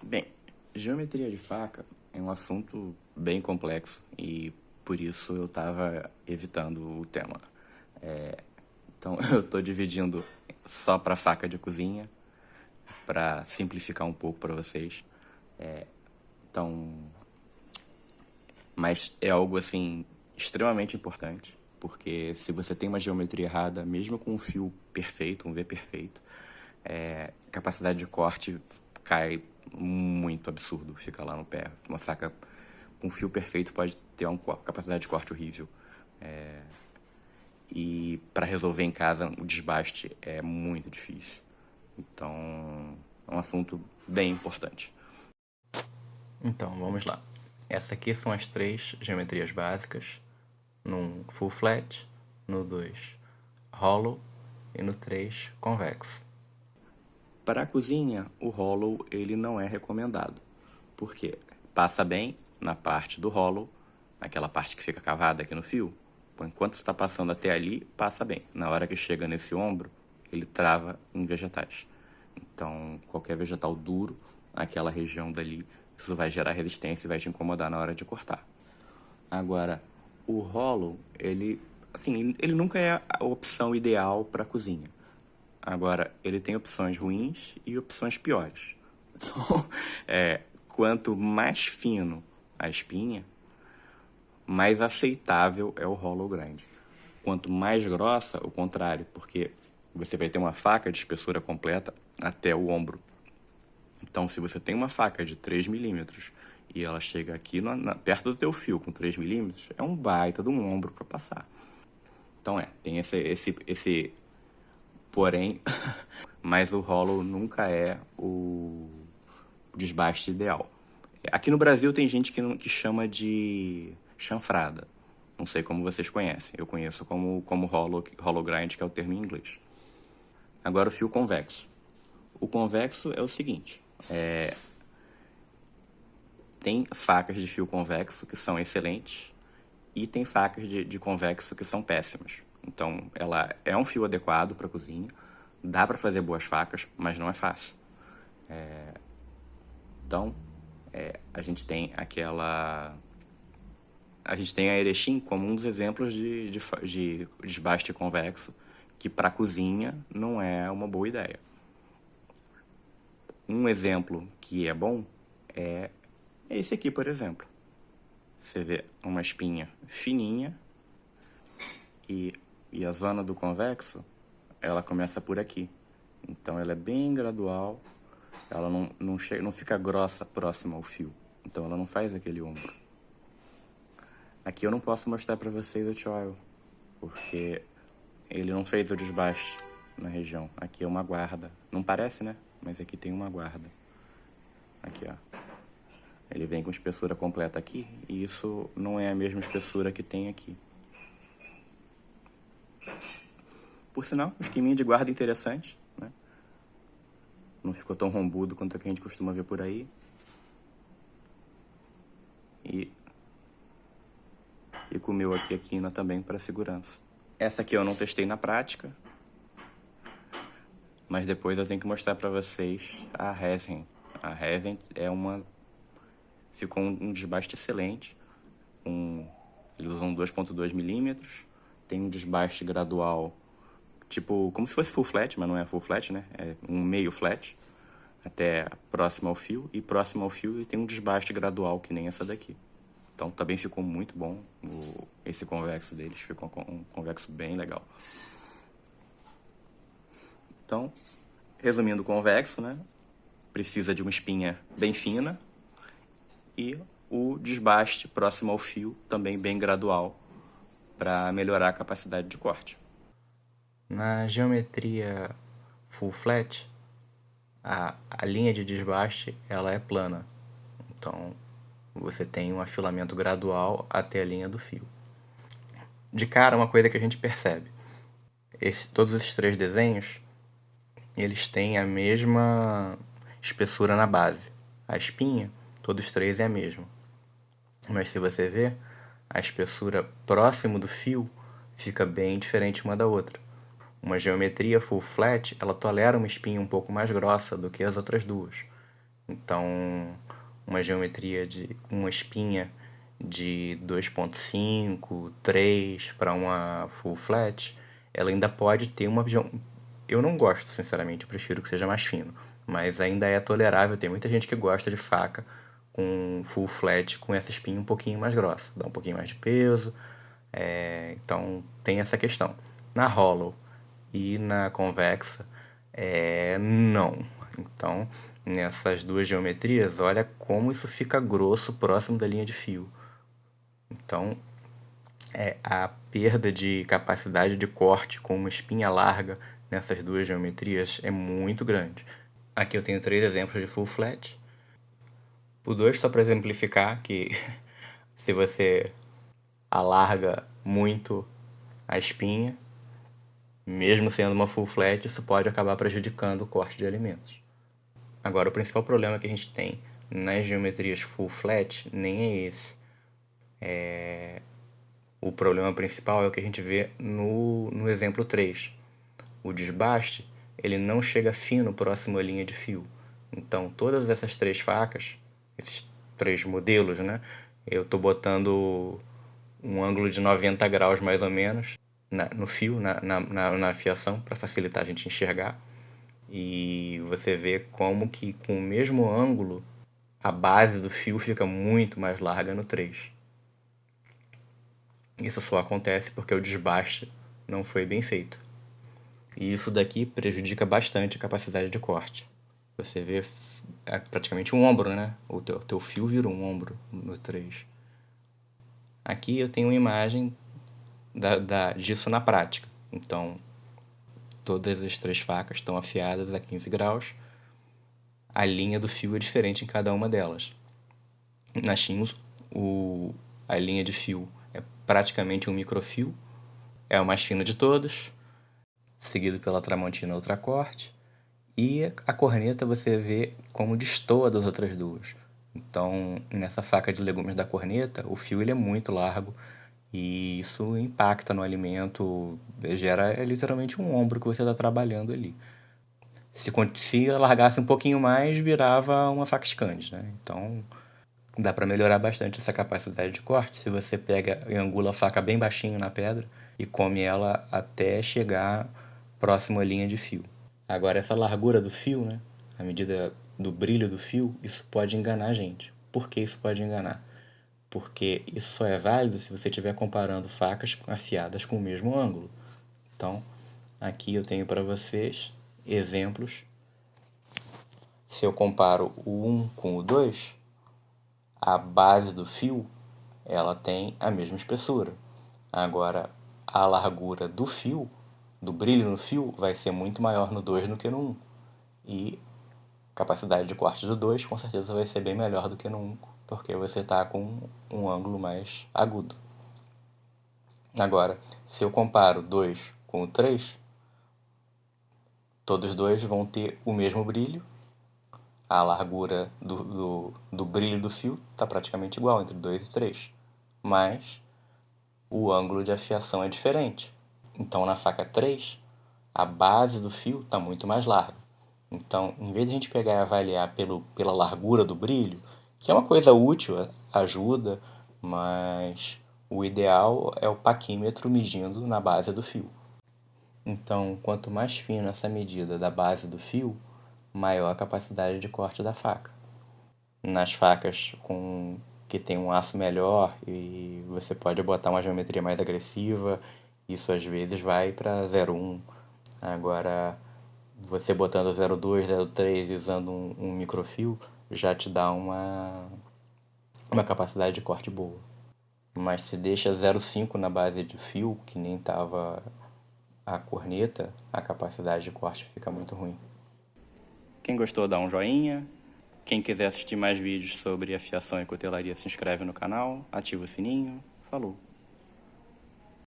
Bem, geometria de faca é um assunto bem complexo e por isso eu estava evitando o tema. Então eu estou dividindo só para faca de cozinha, para simplificar um pouco para vocês. Então, mas é algo assim extremamente importante, porque se você tem uma geometria errada, mesmo com um fio perfeito, um V perfeito, a capacidade de corte cai muito absurdo, fica lá no pé. Uma faca com fio perfeito pode ter uma capacidade de corte horrível. E para resolver em casa, o desbaste é muito difícil. Então, é um assunto bem importante. Então, vamos lá. Essas aqui são as três geometrias básicas. No full flat, no 2 hollow e no 3 convexo. Para a cozinha, o hollow ele não é recomendado, porque passa bem na parte do hollow, naquela parte que fica cavada aqui no fio. Enquanto está passando até ali, passa bem. Na hora que chega nesse ombro, ele trava em vegetais. Então, qualquer vegetal duro, aquela região dali, isso vai gerar resistência e vai te incomodar na hora de cortar. Agora, o hollow, ele nunca é a opção ideal para cozinha. Agora, ele tem opções ruins e opções piores. Então, quanto mais fino a espinha, mais aceitável é o hollow grind. Quanto mais grossa, o contrário, porque você vai ter uma faca de espessura completa até o ombro. Então, se você tem uma faca de 3 milímetros e ela chega aqui perto do teu fio com 3 milímetros, é um baita de um ombro para passar. Então, tem esse porém, mas o hollow nunca é o desbaste ideal. Aqui no Brasil tem gente que chama de chanfrada. Não sei como vocês conhecem. Eu conheço como hollow grind, que é o termo em inglês. Agora o fio convexo. O convexo é o seguinte. Tem facas de fio convexo que são excelentes e tem facas de convexo que são péssimas. Então, ela é um fio adequado para cozinha, dá para fazer boas facas, mas não é fácil. Então, a gente tem a gente tem a Erechin como um dos exemplos de desbaste convexo, que para cozinha não é uma boa ideia. Um exemplo que é bom é esse aqui, por exemplo. Você vê uma espinha fininha e a zona do convexo, ela começa por aqui. Então ela é bem gradual, ela não fica grossa próxima ao fio. Então ela não faz aquele ombro. Aqui eu não posso mostrar para vocês o choil, porque ele não fez o desbaste na região. Aqui é uma guarda. Não parece, né? Mas aqui tem uma guarda. Aqui, ó. Ele vem com espessura completa aqui, e isso não é a mesma espessura que tem aqui. Por sinal, um esqueminha de guarda interessante, né? Não ficou tão rombudo quanto o que a gente costuma ver por aí. E comeu aqui a quina também para segurança. Essa aqui eu não testei na prática, mas depois eu tenho que mostrar para vocês a resin. A resin ficou um desbaste excelente. Eles usam 2.2 milímetros, tem um desbaste gradual, tipo, como se fosse full flat, mas não é full flat, né? É um meio flat, até próximo ao fio, e próximo ao fio e tem um desbaste gradual, que nem essa daqui. Então também ficou muito bom esse convexo deles, ficou um convexo bem legal. Então, resumindo o convexo, né? Precisa de uma espinha bem fina e o desbaste próximo ao fio também bem gradual para melhorar a capacidade de corte. Na geometria full flat, a linha de desbaste ela é plana. Então, você tem um afilamento gradual até a linha do fio. De cara, uma coisa que a gente percebe. Todos esses três desenhos, eles têm a mesma espessura na base. A espinha, todos os três é a mesma. Mas se você ver, a espessura próximo do fio fica bem diferente uma da outra. Uma geometria full flat, ela tolera uma espinha um pouco mais grossa do que as outras duas. Então, uma geometria de uma espinha de 2.5, 3 para uma full flat, ela ainda pode ter uma... Eu não gosto, sinceramente, eu prefiro que seja mais fino, mas ainda é tolerável. Tem muita gente que gosta de faca com full flat, com essa espinha um pouquinho mais grossa, dá um pouquinho mais de peso, então tem essa questão. Na hollow e na convexa, não. Então, nessas duas geometrias, olha como isso fica grosso próximo da linha de fio. Então, a perda de capacidade de corte com uma espinha larga nessas duas geometrias é muito grande. Aqui eu tenho 3 exemplos de full flat. O 2 só para exemplificar que se você alarga muito a espinha, mesmo sendo uma full flat, isso pode acabar prejudicando o corte de alimentos. Agora, o principal problema que a gente tem nas geometrias full flat nem é esse. O problema principal é o que a gente vê no exemplo 3. O desbaste, ele não chega fino próximo à linha de fio. Então, todas essas 3 facas, esses 3 modelos, né? Eu estou botando um ângulo de 90 graus mais ou menos no fio, na afiação, para facilitar a gente enxergar. E você vê como que com o mesmo ângulo a base do fio fica muito mais larga no 3. Isso só acontece porque o desbaste não foi bem feito. E isso daqui prejudica bastante a capacidade de corte. Você vê praticamente um ombro, né? O teu fio vira um ombro no 3. Aqui eu tenho uma imagem disso na prática. Então, todas as 3 facas estão afiadas a 15 graus. A linha do fio é diferente em cada uma delas. Na Shimos, a linha de fio é praticamente um microfio. É o mais fino de todos, seguido pela Tramontina Ultracorte. E a corneta você vê como destoa das outras duas. Então, nessa faca de legumes da corneta, o fio ele é muito largo e isso impacta no alimento, gera literalmente um ombro que você está trabalhando ali. Se alargasse um pouquinho mais, virava uma faca Scandi, né? Então, dá para melhorar bastante essa capacidade de corte se você pega e angula a faca bem baixinho na pedra e come ela até chegar próximo à linha de fio. Agora, essa largura do fio, né? A medida do brilho do fio, isso pode enganar a gente. Por que isso pode enganar? Porque isso só é válido se você estiver comparando facas afiadas com o mesmo ângulo. Então, aqui eu tenho para vocês exemplos. Se eu comparo o 1 com o 2, a base do fio ela tem a mesma espessura. Agora, a largura do fio, do brilho no fio, vai ser muito maior no 2 do que no 1. E a capacidade de corte do 2 com certeza vai ser bem melhor do que no 1, porque você está com um ângulo mais agudo. Agora, se eu comparo o 2 com o 3, todos dois vão ter o mesmo brilho. A largura do brilho do fio está praticamente igual entre 2 e 3. Mas o ângulo de afiação é diferente. Então, na faca 3, a base do fio está muito mais larga. Então, em vez de a gente pegar e avaliar pela largura do brilho, que é uma coisa útil, ajuda, mas o ideal é o paquímetro medindo na base do fio. Então, quanto mais fino essa medida da base do fio, maior a capacidade de corte da faca. Nas facas que tem um aço melhor e você pode botar uma geometria mais agressiva, isso às vezes vai para 0,1. Agora, você botando 0,2, 0,3 e usando um microfio, já te dá uma capacidade de corte boa. Mas se deixa 0,5 na base de fio, que nem estava a corneta, a capacidade de corte fica muito ruim. Quem gostou, dá um joinha. Quem quiser assistir mais vídeos sobre afiação e cutelaria, se inscreve no canal, ativa o sininho. Falou!